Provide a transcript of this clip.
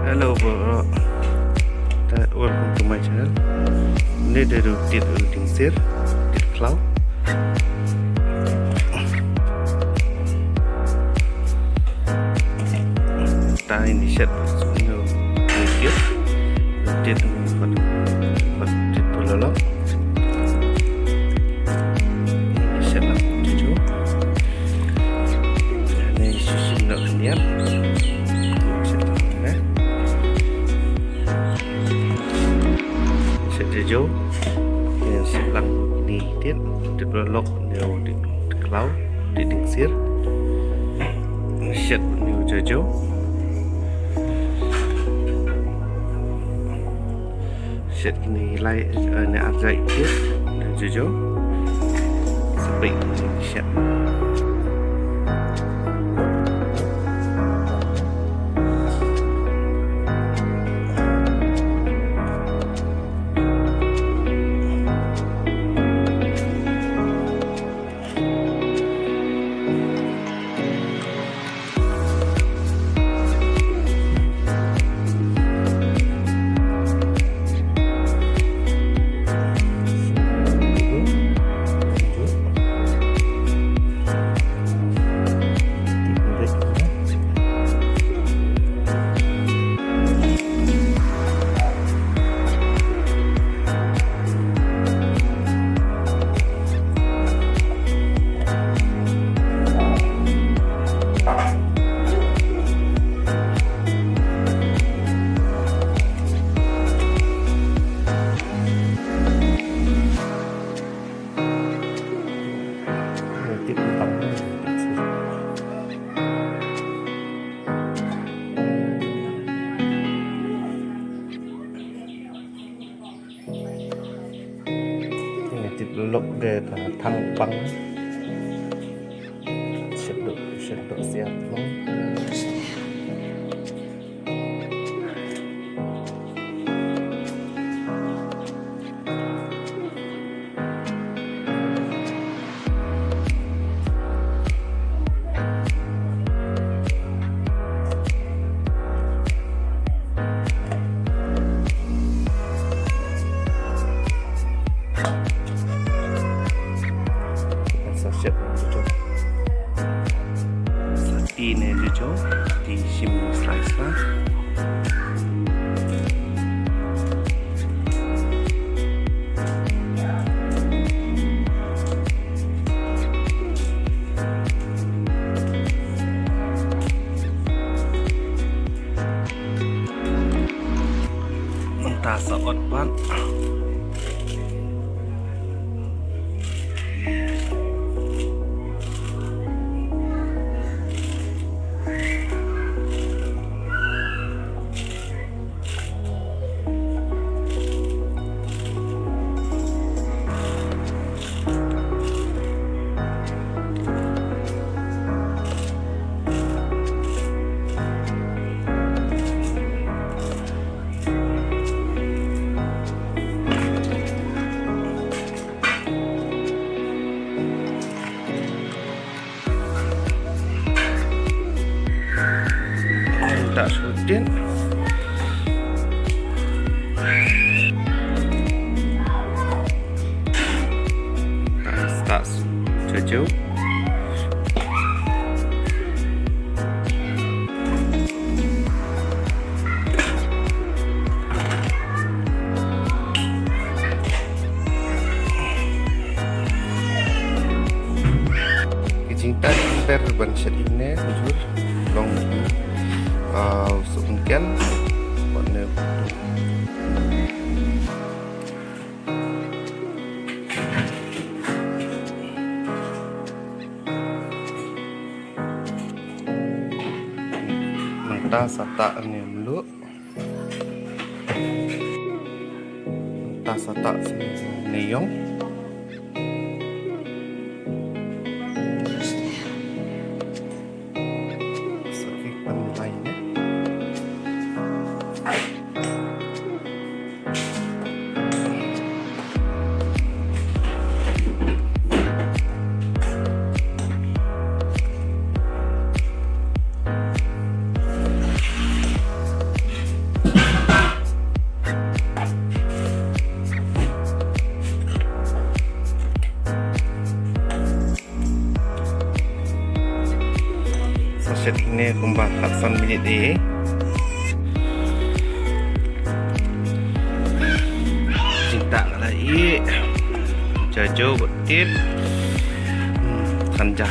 Hello bro, welcome to my channel. Ini dari Tit diengsier, Tit khlaw. Ta ini set punya Tit, Tit buat Tit Bololok. Ini set lah Jajew. Ini susu nak kenyal. Jajew yang sebelah ini Tit Bololok neu Tit khlaw diengsier set neu Jajew set ini lai ne arjai Tit neu Jajew sampai ini set Tit Bololok dia thang băng sẽ độ xe long set Jajew ini Jajew di sim slice lah entah seot pan tak sutin tak Jajew cinta terban set ini jujur long mungkin warna mentah sata ni dulu mentah sata neong setting ni kumbang taksan minit ni. Cinta lagi. Jajew betit. Kanja.